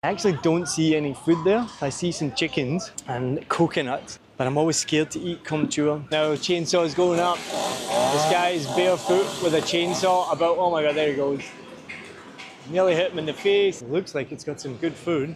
I actually don't see any food there. I see some chickens and coconuts, but I'm always scared to eat com chua. Now chainsaw is going up. This guy is barefoot with a chainsaw about, oh my god, there he goes. Nearly hit him in the face. It looks like it's got some good food.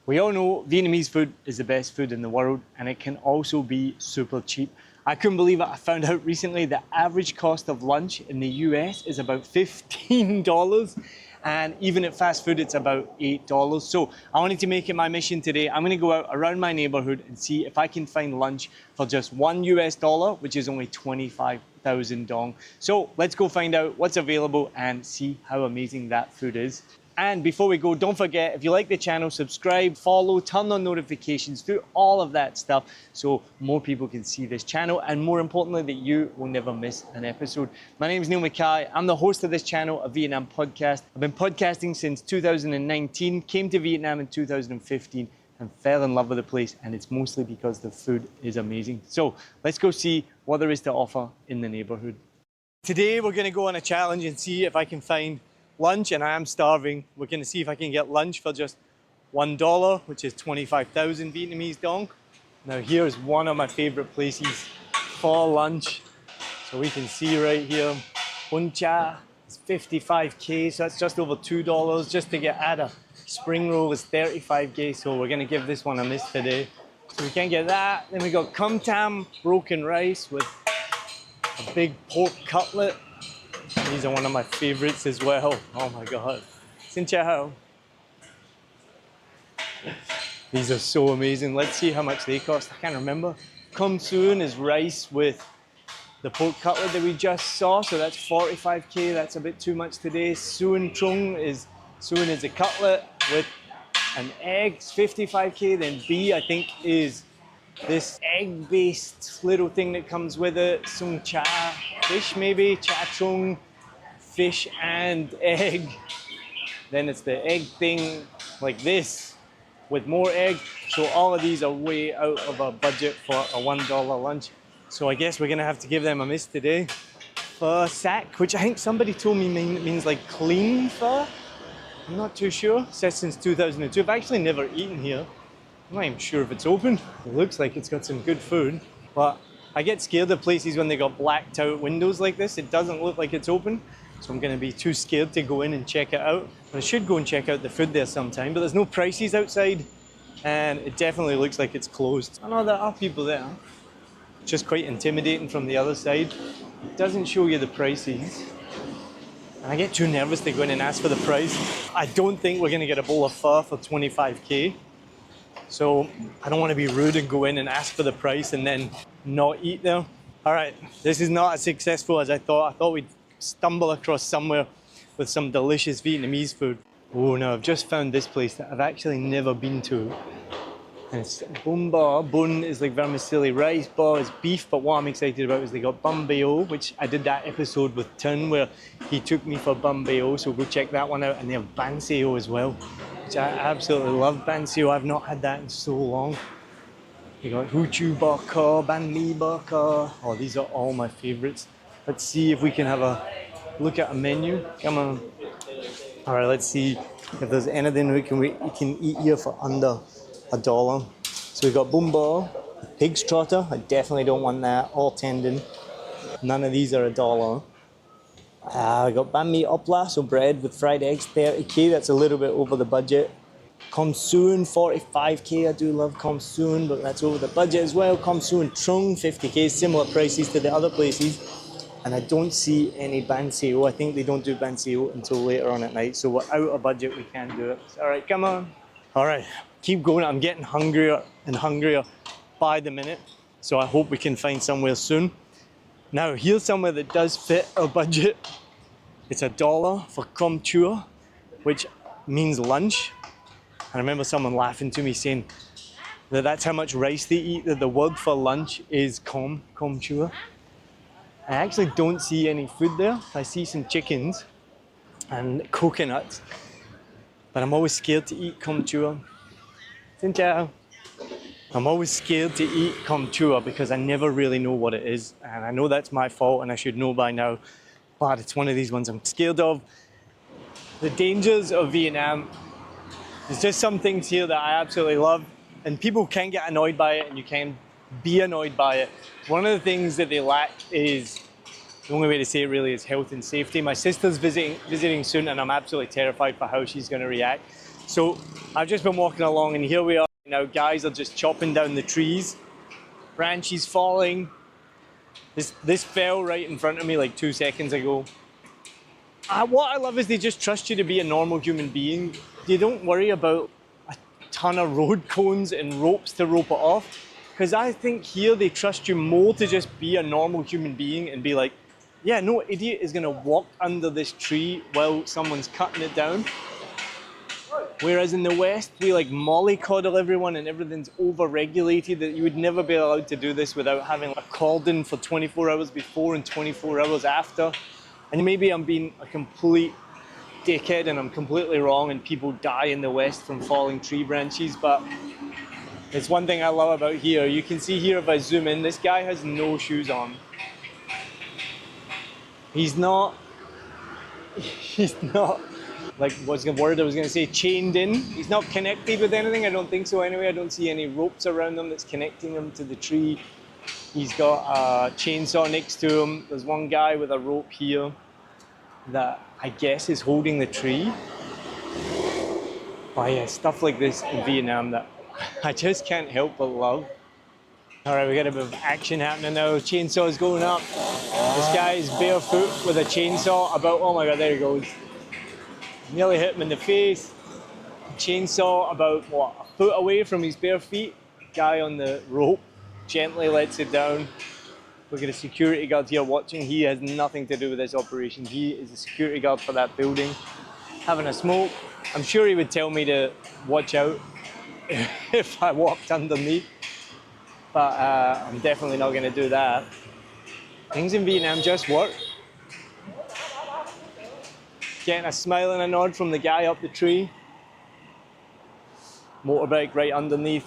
We all know Vietnamese food is the best food in the world, and it can also be super cheap. I couldn't believe it. I found out recently the average cost of lunch in the US is about $15. And even at fast food, it's about $8. So I wanted to make it my mission today. I'm gonna go out around my neighborhood and see if I can find lunch for just $1, which is only 25,000 dong. So let's go find out what's available and see how amazing that food is. And before we go, don't forget, if you like the channel, subscribe, follow, turn on notifications, do all of that stuff so more people can see this channel, and more importantly, that you will never miss an episode. My name is Niall Mackay. I'm the host of this channel, a Vietnam podcast. I've been podcasting since 2019, came to Vietnam in 2015 and fell in love with the place, and it's mostly because the food is amazing. So let's go see what there is to offer in the neighborhood. Today, we're gonna go on a challenge and see if I can find lunch, and I am starving. We're going to see if I can get lunch for just $1, which is 25,000 Vietnamese dong. Now here's one of my favorite places for lunch. So we can see right here, Bun Cha is 55K, so that's just over $2. Just to get at a spring roll is 35K, so we're going to give this one a miss today. So we can't get that. Then we got Cum Tam, broken rice with a big pork cutlet. These are one of my favorites as well. Oh my god. Xin chào. These are so amazing. Let's see how much they cost. I can't remember. Cum Soon is rice with the pork cutlet that we just saw. So that's 45K. That's a bit too much today. Suan Trung is a cutlet with an egg. It's 55K. Then B, I think, is this egg-based little thing that comes with it. Sung Cha fish maybe. Cha Trung. Fish and egg. Then it's the egg thing like this with more egg. So all of these are way out of our budget for a $1 lunch. So I guess we're gonna have to give them a miss today. Pho sac, which I think somebody told me means like clean pho. I'm not too sure. It says since 2002. I've actually never eaten here. I'm not even sure if it's open. It looks like it's got some good food, but I get scared of places when they got blacked out windows like this. It doesn't look like it's open. So I'm going to be too scared to go in and check it out. I should go and check out the food there sometime, but there's no prices outside, and it definitely looks like it's closed. I know there are people there. It's just quite intimidating from the other side. It doesn't show you the prices. And I get too nervous to go in and ask for the price. I don't think we're going to get a bowl of pho for 25K. So I don't want to be rude and go in and ask for the price and then not eat there. All right, this is not as successful as I thought. I thought we'd stumble across somewhere with some delicious Vietnamese food. Oh no, I've just found this place that I've actually never been to. And it's bun bo. Bun is like vermicelli rice, bo is beef, but what I'm excited about is they got bun bao, which I did that episode with Tin where he took me for bun bao, so go check that one out. And they have ban seo as well, which I absolutely love. Ban seo, I've not had that in so long. You got hu chu bo ko, ban mi bo ko. Oh, these are all my favorites. Let's see if we can have a look at a menu. Come on. All right, let's see if there's anything we can eat here for under $1. So we've got bun bo, pig's trotter. I definitely don't want that. All tendon. None of these are $1. We got banh mi opla, so bread with fried eggs, 30K. That's a little bit over the budget. Com Soon, 45K. I do love Com Soon, but that's over the budget as well. Com Soon Trung, 50K. Similar prices to the other places. And I don't see any ban seo. I think they don't do ban seo until later on at night. So we're out of budget, we can't do it. All right, come on. All right, keep going. I'm getting hungrier and hungrier by the minute. So I hope we can find somewhere soon. Now, here's somewhere that does fit our budget. It's $1 for com chua, which means lunch. I remember someone laughing to me saying that that's how much rice they eat, that the word for lunch is com chua. I actually don't see any food there. I see some chickens and coconuts, but I'm always scared to eat com chua. Xin chào. I'm always scared to eat com chua because I never really know what it is. And I know that's my fault and I should know by now. But it's one of these ones I'm scared of. The dangers of Vietnam, there's just some things here that I absolutely love. And people can get annoyed by it and you can be annoyed by it. One of the things that they lack is, the only way to say it really is health and safety. My sister's visiting soon and I'm absolutely terrified for how she's going to react. So I've just been walking along and here we are now. Guys are just chopping down the trees. Branches falling. This fell right in front of me like 2 seconds ago. What I love is they just trust you to be a normal human being. They don't worry about a ton of road cones and ropes to rope it off. Because I think here they trust you more to just be a normal human being and be like, yeah, no idiot is going to walk under this tree while someone's cutting it down. Whereas in the West, we like mollycoddle everyone and everything's over-regulated, that you would never be allowed to do this without having a cordon for 24 hours before and 24 hours after. And maybe I'm being a complete dickhead and I'm completely wrong and people die in the West from falling tree branches, but it's one thing I love about here. You can see here if I zoom in, this guy has no shoes on. He's not, like, what's the word I was going to say, chained in. He's not connected with anything, I don't think so anyway. I don't see any ropes around him that's connecting him to the tree. He's got a chainsaw next to him. There's one guy with a rope here that I guess is holding the tree. But yeah, stuff like this in Vietnam that I just can't help but love. All right, we got a bit of action happening now. Chainsaw's going up. This guy is barefoot with a chainsaw about, oh my God, there he goes. Nearly hit him in the face. Chainsaw about, what, a foot away from his bare feet. Guy on the rope gently lets it down. We've got a security guard here watching. He has nothing to do with this operation. He is a security guard for that building. Having a smoke. I'm sure he would tell me to watch out if I walked underneath. But I'm definitely not going to do that. Things in Vietnam just work. Getting a smile and a nod from the guy up the tree. Motorbike right underneath.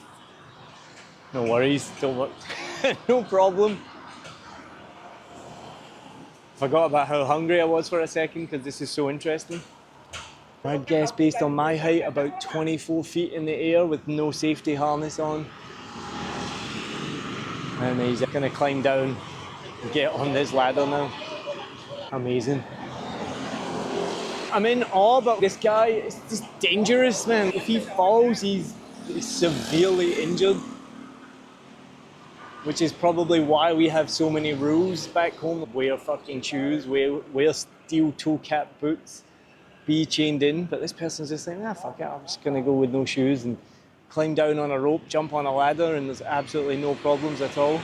No worries, don't work. No problem. Forgot about how hungry I was for a second because this is so interesting. I'd guess based on my height about 24 feet in the air with no safety harness on. And he's going to climb down and get on this ladder now. Amazing. I'm in awe about this guy. It's just dangerous, man. If he falls, he's severely injured. Which is probably why we have so many rules back home. Wear fucking shoes, wear steel toe cap boots, be chained in. But this person's just saying, fuck it, I'm just going to go with no shoes and climb down on a rope, jump on a ladder, and there's absolutely no problems at all.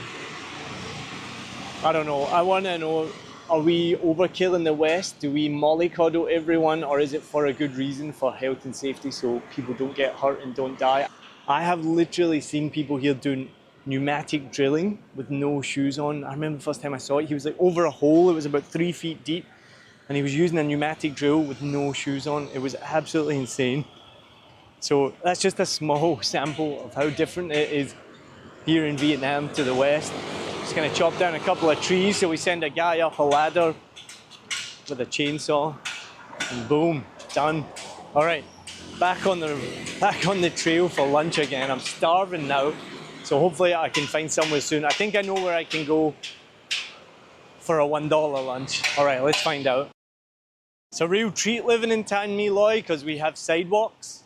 I don't know. I want to know, are we overkill in the West? Do we mollycoddle everyone, or is it for a good reason, for health and safety, so people don't get hurt and don't die? I have literally seen people here doing pneumatic drilling with no shoes on. I remember the first time I saw it, he was like over a hole, it was about 3 feet deep, and he was using a pneumatic drill with no shoes on. It was absolutely insane. So that's just a small sample of how different it is here in Vietnam to the West. Just gonna chop down a couple of trees, so we send a guy up a ladder with a chainsaw, and boom, done. All right, back on the trail for lunch again. I'm starving now, so hopefully I can find somewhere soon. I think I know where I can go for a $1 lunch. All right, let's find out. It's a real treat living in Tan My Loi because we have sidewalks,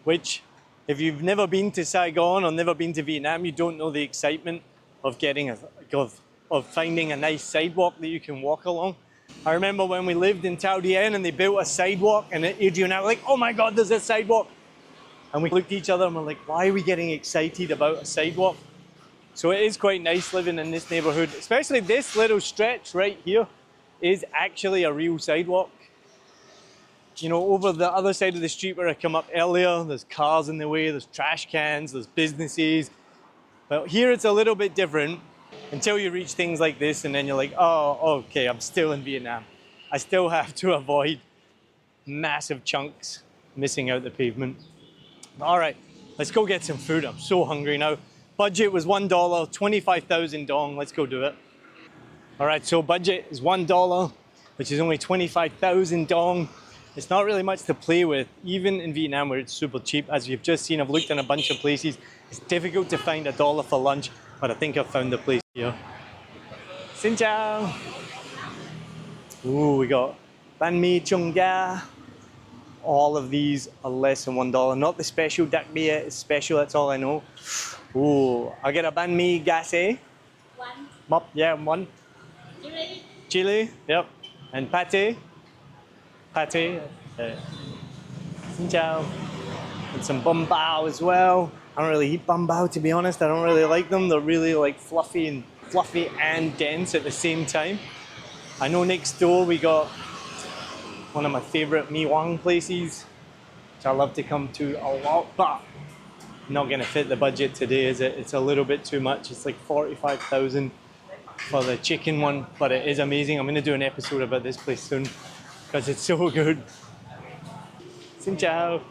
which if you've never been to Saigon or never been to Vietnam, you don't know the excitement of of finding a nice sidewalk that you can walk along. I remember when we lived in Tao Dien and they built a sidewalk, and Adrian and I were like, oh my God, there's a sidewalk. And we looked at each other and we're like, why are we getting excited about a sidewalk? So it is quite nice living in this neighborhood, especially this little stretch right here is actually a real sidewalk. You know, over the other side of the street where I come up earlier, there's cars in the way, there's trash cans, there's businesses. But here it's a little bit different until you reach things like this, and then you're like, oh, okay, I'm still in Vietnam. I still have to avoid massive chunks missing out the pavement. All right, let's go get some food. I'm so hungry now. Budget was $1, 25,000 dong. Let's go do it. All right, so budget is $1, which is only 25,000 dong. It's not really much to play with, even in Vietnam where it's super cheap. As you've just seen, I've looked in a bunch of places. It's difficult to find $1 for lunch, but I think I've found a place here. Xin chào. Ooh, we got bánh mì chung ga. All of these are less than $1. Not the special đặc biệt, it's special, that's all I know. Ooh, I'll get a bánh mì gassé. One. Bop, yeah, one. Chili. Chili, yep. And pate. Pate. Xin chào. And some bum bao as well. I don't really eat bum bao, to be honest. I don't really like them. They're really like fluffy and dense at the same time. I know next door we got one of my favorite mi wang places, which I love to come to a lot, but not gonna fit the budget today, is it? It's a little bit too much. It's like 45,000 for the chicken one, but it is amazing. I'm gonna do an episode about this place soon because it's so good. Xin chào.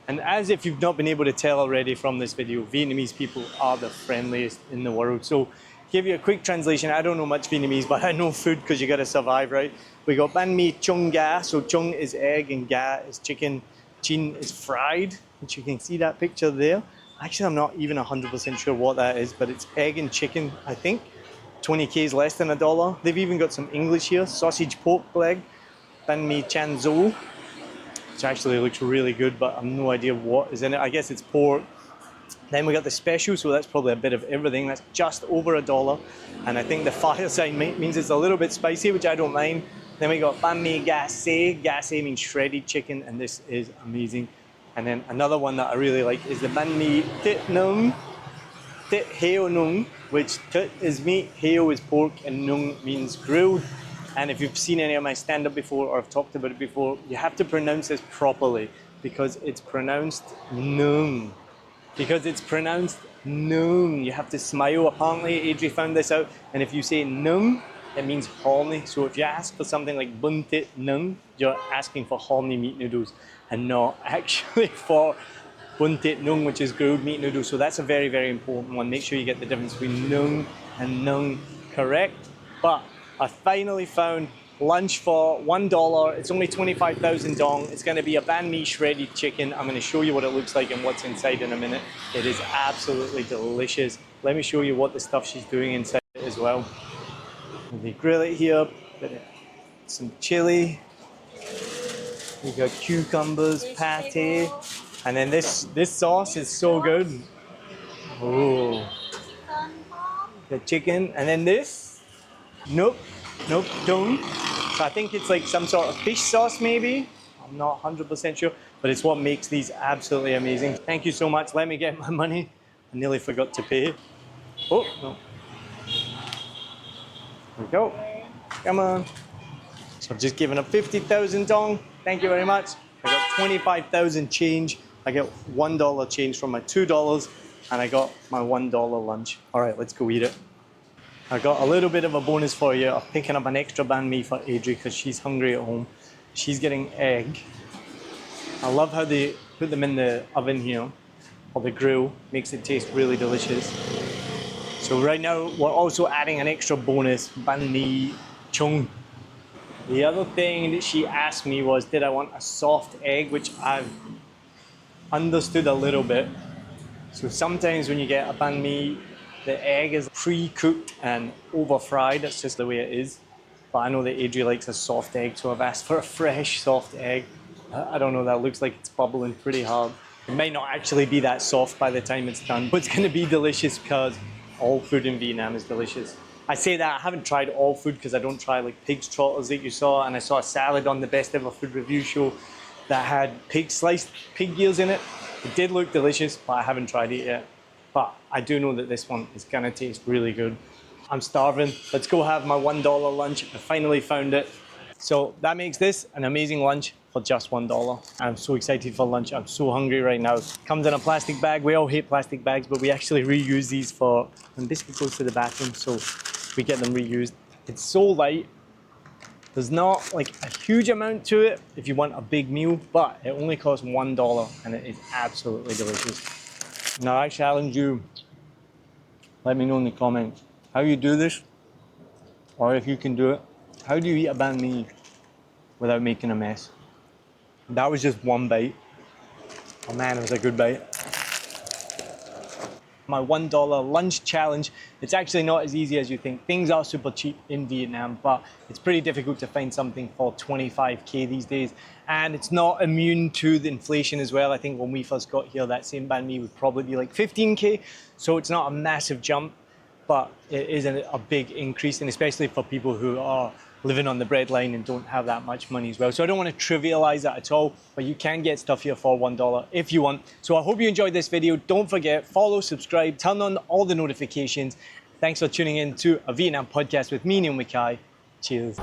And as if you've not been able to tell already from this video, Vietnamese people are the friendliest in the world. So give you a quick translation. I don't know much Vietnamese, but I know food because you gotta survive, right? We got bánh mì chung ga. So chung is egg and ga is chicken. Chin is fried, which you can see that picture there. Actually, I'm not even 100% sure what that is, but it's egg and chicken, I think. 20k is less than $1. They've even got some English here. Sausage pork leg, bánh mì chan zo, which actually looks really good, but I have no idea what is in it. I guess it's pork. Then we got the special, so that's probably a bit of everything. That's just over $1. And I think the fire sign means it's a little bit spicy, which I don't mind. Then we got bánh mì gassé. Gassé means shredded chicken, and this is amazing. And then another one that I really like is the bánh mì thịt nướng, thịt heo nướng, which thịt is meat, heo is pork, and nướng means grilled. And if you've seen any of my stand-up before or I've talked about it before, you have to pronounce this properly because it's pronounced nướng. Because it's pronounced nướng. You have to smile. Apparently, Adri found this out. And if you say nướng, it means horny. So if you ask for something like bún thịt nướng, you're asking for horny meat noodles and not actually for bún thịt nướng, which is grilled meat noodles. So that's a very, very important one. Make sure you get the difference between nướng and nướng correct. But I finally found lunch for $1. It's only 25,000 dong. It's going to be a banh mi shredded chicken. I'm going to show you what it looks like and what's inside in a minute. It is absolutely delicious. Let me show you what the stuff she's doing inside it as well. They grill it here, some chili. We got cucumbers, pate, and then this sauce is so good. Oh, the chicken, and then this. Nope, don't. So I think it's like some sort of fish sauce maybe. I'm not 100% sure, but it's what makes these absolutely amazing. Thank you so much. Let me get my money. I nearly forgot to pay. Oh, no. There we go. Come on. So I've just given up 50,000 dong. Thank you very much. I got 25,000 change. I got $1 change from my $2, and I got my $1 lunch. All right, let's go eat it. I got a little bit of a bonus for you of picking up an extra banh mi for Adri because she's hungry at home. She's getting egg. I love how they put them in the oven here, or the grill. Makes it taste really delicious. So right now, we're also adding an extra bonus, banh mi chung. The other thing that she asked me was, did I want a soft egg, which I've understood a little bit. So sometimes when you get a banh mi, the egg is pre-cooked and over-fried. That's just the way it is. But I know that Adri likes a soft egg, so I've asked for a fresh soft egg. I don't know, that looks like it's bubbling pretty hard. It might not actually be that soft by the time it's done, but it's going to be delicious because all food in Vietnam is delicious. I say that, I haven't tried all food because I don't try like pig's trotters that you saw, and I saw a salad on the Best Ever Food Review show that had sliced pig ears in it. It did look delicious, but I haven't tried it yet. But I do know that this one is gonna taste really good. I'm starving. Let's go have my $1 lunch. I finally found it. So that makes this an amazing lunch for just $1. I'm so excited for lunch. I'm so hungry right now. Comes in a plastic bag. We all hate plastic bags, but we actually reuse these for when Biscuit goes to the bathroom, so we get them reused. It's so light. There's not like a huge amount to it if you want a big meal, but it only costs $1 and it is absolutely delicious. Now I challenge you. Let me know in the comments how you do this, or if you can do it. How do you eat a banh mi without making a mess? That was just one bite. Oh man, it was a good bite. My $1 lunch challenge. It's actually not as easy as you think. Things are super cheap in Vietnam, but it's pretty difficult to find something for 25k these days. And it's not immune to the inflation as well. I think when we first got here, that same banh mi would probably be like 15k. So it's not a massive jump, but it is a big increase, and especially for people who are living on the breadline and don't have that much money as well. So I don't want to trivialize that at all, but you can get stuff here for $1 if you want. So I hope you enjoyed this video. Don't forget, follow, subscribe, turn on all the notifications. Thanks for tuning in to a Vietnam podcast with me, Niall Mackay. Cheers.